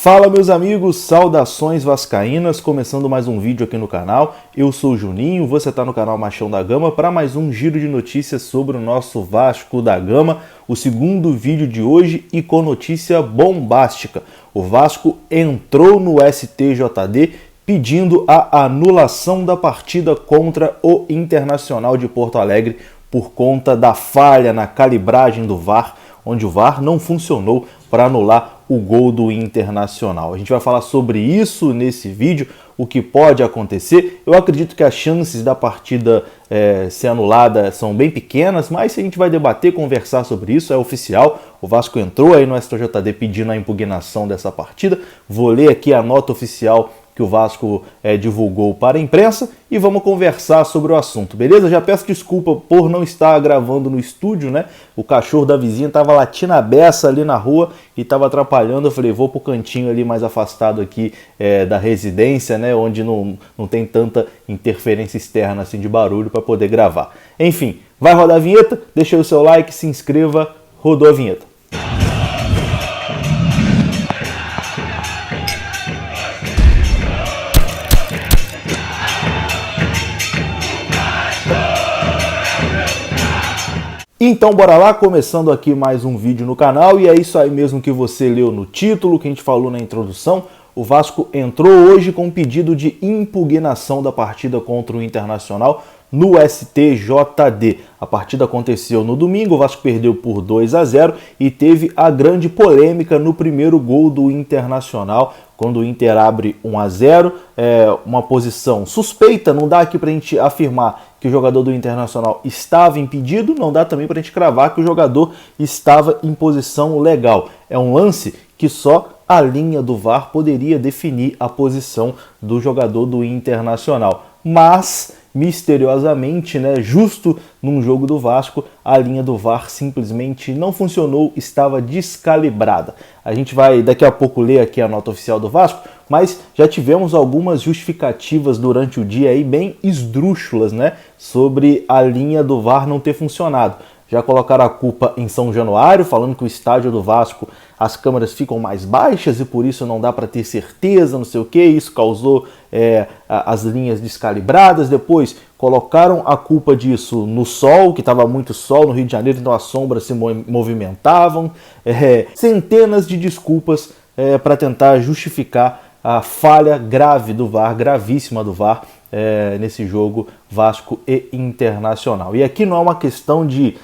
Fala meus amigos, saudações vascaínas, começando mais um vídeo aqui no canal. Eu sou o Juninho, você está no canal Machão da Gama para mais um giro de notícias sobre o nosso Vasco da Gama, o segundo vídeo de hoje e com notícia bombástica. O Vasco entrou no STJD pedindo a anulação da partida contra o Internacional de Porto Alegre por conta da falha na calibragem do VAR, onde o VAR não funcionou para anular o gol do Internacional. A gente vai falar sobre isso nesse vídeo, o que pode acontecer. Eu acredito que as chances da partida ser anulada são bem pequenas, mas a gente vai debater, conversar sobre isso, é oficial. O Vasco entrou aí no STJD pedindo a impugnação dessa partida. Vou ler aqui a nota oficial que o Vasco divulgou para a imprensa e vamos conversar sobre o assunto, beleza? Já peço desculpa por não estar gravando no estúdio, né? O cachorro da vizinha estava latindo a beça ali na rua e estava atrapalhando. Eu falei, vou pro cantinho ali mais afastado aqui da residência, né? Onde não tem tanta interferência externa assim de barulho para poder gravar. Enfim, vai rodar a vinheta, deixa aí o seu like, se inscreva, rodou a vinheta. Então bora lá, começando aqui mais um vídeo no canal, e é isso aí mesmo que você leu no título, que a gente falou na introdução. O Vasco entrou hoje com um pedido de impugnação da partida contra o Internacional no STJD. A partida aconteceu no domingo, o Vasco perdeu por 2-0 e teve a grande polêmica no primeiro gol do Internacional, quando o Inter abre 1-0, uma posição suspeita, não dá aqui pra gente afirmar que o jogador do Internacional estava impedido, não dá também pra gente cravar que o jogador estava em posição legal. É um lance que só a linha do VAR poderia definir a posição do jogador do Internacional. Mas, misteriosamente, né, justo num jogo do Vasco, a linha do VAR simplesmente não funcionou, estava descalibrada. A gente vai daqui a pouco ler aqui a nota oficial do Vasco, mas já tivemos algumas justificativas durante o dia aí bem esdrúxulas, né, sobre a linha do VAR não ter funcionado. Já colocaram a culpa em São Januário, falando que o estádio do Vasco, as câmeras ficam mais baixas e por isso não dá para ter certeza, não sei o que, isso causou as linhas descalibradas. Depois colocaram a culpa disso no sol, que estava muito sol no Rio de Janeiro, então as sombras se movimentavam. Centenas de desculpas para tentar justificar a falha grave do VAR, gravíssima do VAR, nesse jogo Vasco e Internacional. E aqui não é uma questão de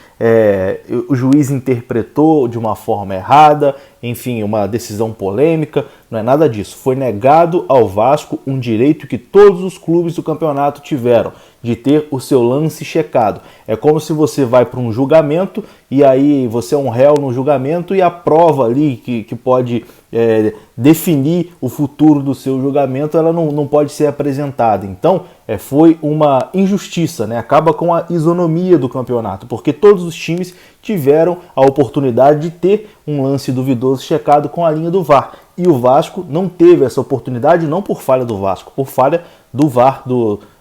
o juiz interpretou de uma forma errada, enfim, uma decisão polêmica, não é nada disso. Foi negado ao Vasco um direito que todos os clubes do campeonato tiveram, de ter o seu lance checado. É como se você vai para um julgamento e aí você é um réu no julgamento e a prova ali que pode definir o futuro do seu julgamento, ela não pode ser apresentada. Então, foi uma injustiça, né? Acaba com a isonomia do campeonato, porque todos os times tiveram a oportunidade de ter um lance duvidoso checado com a linha do VAR. E o Vasco não teve essa oportunidade, não por falha do Vasco, por falha do VAR,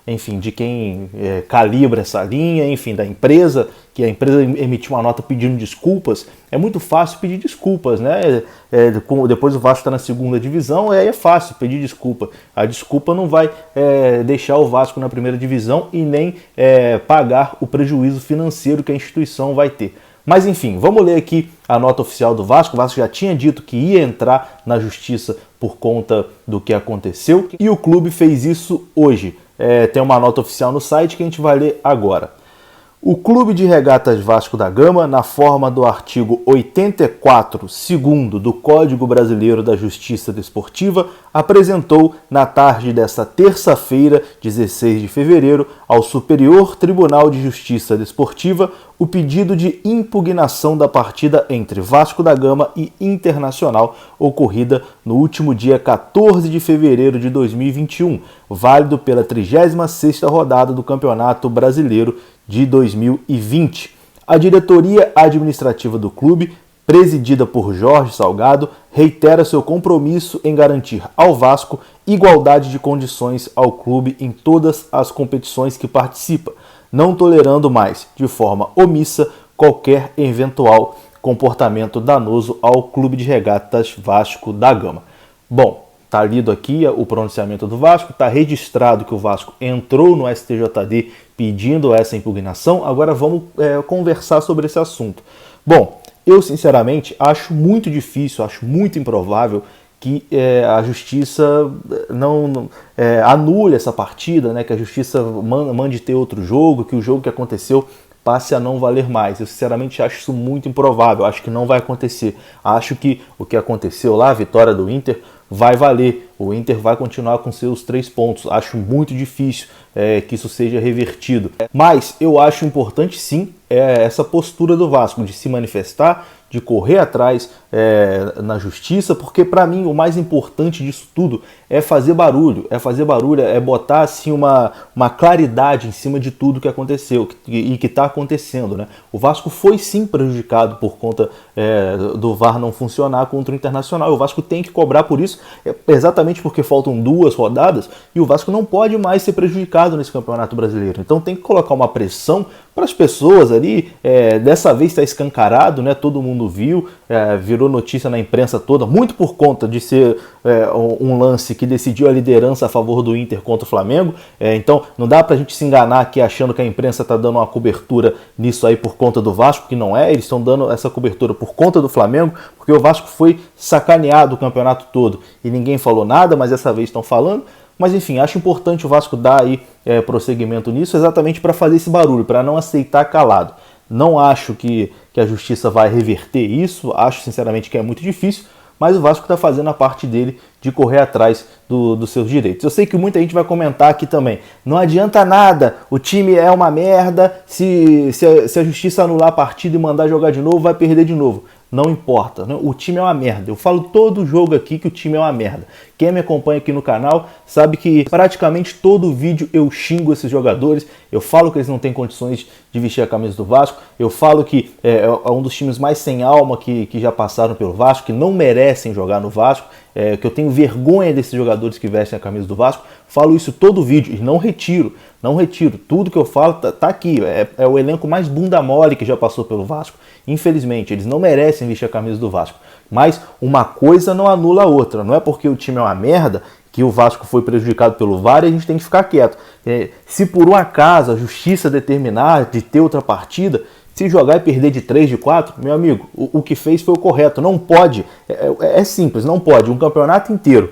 enfim, de quem calibra essa linha, enfim, da empresa, que a empresa emitiu uma nota pedindo desculpas. É muito fácil pedir desculpas, né? Depois o Vasco está na segunda divisão, aí é fácil pedir desculpa. A desculpa não vai deixar o Vasco na primeira divisão e nem pagar o prejuízo financeiro que a instituição vai ter. Mas enfim, vamos ler aqui a nota oficial do Vasco. O Vasco já tinha dito que ia entrar na justiça por conta do que aconteceu e o clube fez isso hoje. Tem uma nota oficial no site que a gente vai ler agora. O Clube de Regatas Vasco da Gama, na forma do artigo 84, segundo do Código Brasileiro da Justiça Desportiva, apresentou na tarde desta terça-feira, 16 de fevereiro, ao Superior Tribunal de Justiça Desportiva o pedido de impugnação da partida entre Vasco da Gama e Internacional, ocorrida no último dia 14 de fevereiro de 2021, válido pela 36ª rodada do Campeonato Brasileiro de 2020. A diretoria administrativa do clube, presidida por Jorge Salgado, reitera seu compromisso em garantir ao Vasco igualdade de condições ao clube em todas as competições que participa, não tolerando mais, de forma omissa, qualquer eventual comportamento danoso ao Clube de Regatas Vasco da Gama. Bom, tá lido aqui o pronunciamento do Vasco, tá registrado que o Vasco entrou no STJD pedindo essa impugnação. Agora vamos conversar sobre esse assunto. Bom, eu sinceramente acho muito difícil, acho muito improvável que a justiça não anule essa partida, né? Que a justiça mande ter outro jogo, que o jogo que aconteceu passe a não valer mais. Eu sinceramente acho isso muito improvável, acho que não vai acontecer. Acho que o que aconteceu lá, a vitória do Inter, vai valer. O Inter vai continuar com seus 3 pontos. Acho muito difícil que isso seja revertido. Mas eu acho importante sim essa postura do Vasco de se manifestar, de correr atrás na justiça, porque para mim o mais importante disso tudo é fazer barulho, é botar assim uma claridade em cima de tudo que aconteceu e que está acontecendo, né? O Vasco foi sim prejudicado por conta do VAR não funcionar contra o Internacional. O Vasco tem que cobrar por isso, exatamente porque faltam 2 rodadas e o Vasco não pode mais ser prejudicado nesse Campeonato Brasileiro. Então tem que colocar uma pressão para as pessoas ali. Dessa vez está escancarado, né? Todo mundo viu, virou notícia na imprensa toda, muito por conta de ser um lance que decidiu a liderança a favor do Inter contra o Flamengo. Então não dá pra gente se enganar aqui achando que a imprensa está dando uma cobertura nisso aí por conta do Vasco, que não é. Eles estão dando essa cobertura por conta do Flamengo, porque o Vasco foi sacaneado o campeonato todo e ninguém falou nada, mas dessa vez estão falando. Mas enfim, acho importante o Vasco dar aí prosseguimento nisso, exatamente para fazer esse barulho, para não aceitar calado. Não acho que a justiça vai reverter isso, acho sinceramente que é muito difícil, mas o Vasco está fazendo a parte dele de correr atrás dos seus direitos. Eu sei que muita gente vai comentar aqui também, não adianta nada, o time é uma merda, se a justiça anular a partida e mandar jogar de novo, vai perder de novo. Não importa, né? O time é uma merda. Eu falo todo jogo aqui que o time é uma merda. Quem me acompanha aqui no canal sabe que praticamente todo vídeo eu xingo esses jogadores. Eu falo que eles não têm condições de vestir a camisa do Vasco. Eu falo que é um dos times mais sem alma que já passaram pelo Vasco, que não merecem jogar no Vasco. Que eu tenho vergonha desses jogadores que vestem a camisa do Vasco. Falo isso todo vídeo e não retiro. Não retiro. Tudo que eu falo tá aqui. É o elenco mais bunda mole que já passou pelo Vasco. Infelizmente, eles não merecem vestir a camisa do Vasco. Mas uma coisa não anula a outra. Não é porque o time é uma merda que o Vasco foi prejudicado pelo VAR e a gente tem que ficar quieto. Se por um acaso a justiça determinar de ter outra partida, se jogar e perder de 3, de 4, meu amigo, o que fez foi o correto. Não pode, é simples, não pode. Um campeonato inteiro,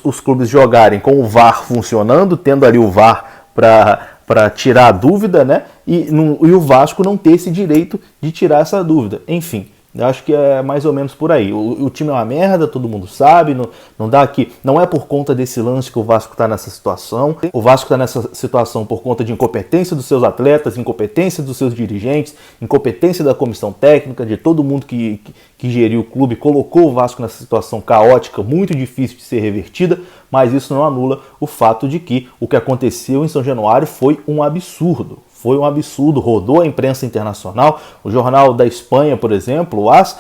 os clubes jogarem com o VAR funcionando, tendo ali o VAR para tirar a dúvida, né? E o Vasco não ter esse direito de tirar essa dúvida. Enfim, eu acho que é mais ou menos por aí. O time é uma merda, todo mundo sabe, não dá aqui. Não é por conta desse lance que o Vasco está nessa situação. O Vasco está nessa situação por conta de incompetência dos seus atletas, incompetência dos seus dirigentes, incompetência da comissão técnica, de todo mundo que geriu o clube, colocou o Vasco nessa situação caótica, muito difícil de ser revertida, mas isso não anula o fato de que o que aconteceu em São Januário foi um absurdo. Foi um absurdo, rodou a imprensa internacional. O jornal da Espanha, por exemplo, o AS,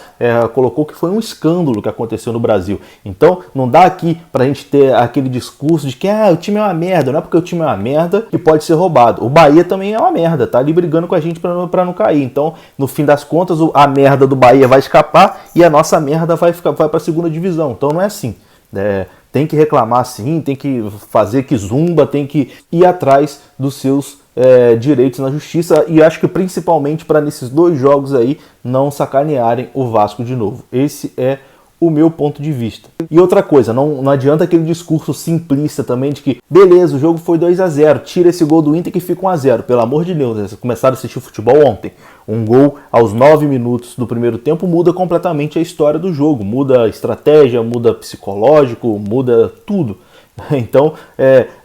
colocou que foi um escândalo que aconteceu no Brasil. Então, não dá aqui pra gente ter aquele discurso de que o time é uma merda. Não é porque o time é uma merda que pode ser roubado. O Bahia também é uma merda, tá ali brigando com a gente pra não cair. Então, no fim das contas, a merda do Bahia vai escapar e a nossa merda vai pra segunda divisão. Então, não é assim. Tem que reclamar sim, tem que fazer que zumba, tem que ir atrás dos seus direitos na justiça, e acho que principalmente para nesses 2 jogos aí não sacanearem o Vasco de novo. Esse é o meu ponto de vista. E outra coisa, não adianta aquele discurso simplista também de que beleza, o jogo foi 2-0, tira esse gol do Inter que fica 1-0. Pelo amor de Deus, vocês começaram a assistir futebol ontem. Um gol aos 9 minutos do primeiro tempo muda completamente a história do jogo, muda a estratégia, muda psicológico, muda tudo. Então,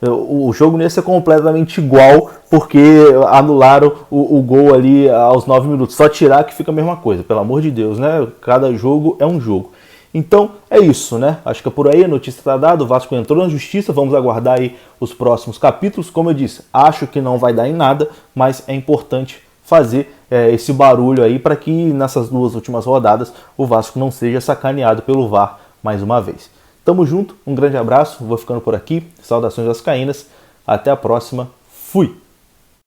o jogo não ia ser completamente igual porque anularam o gol ali aos 9 minutos. Só tirar que fica a mesma coisa, pelo amor de Deus, né? Cada jogo é um jogo. Então, é isso, né? Acho que é por aí, a notícia está dada, o Vasco entrou na justiça, vamos aguardar aí os próximos capítulos. Como eu disse, acho que não vai dar em nada, mas é importante fazer esse barulho aí para que nessas 2 últimas rodadas o Vasco não seja sacaneado pelo VAR mais uma vez. Tamo junto, um grande abraço, vou ficando por aqui, saudações vascaínas, até a próxima, fui!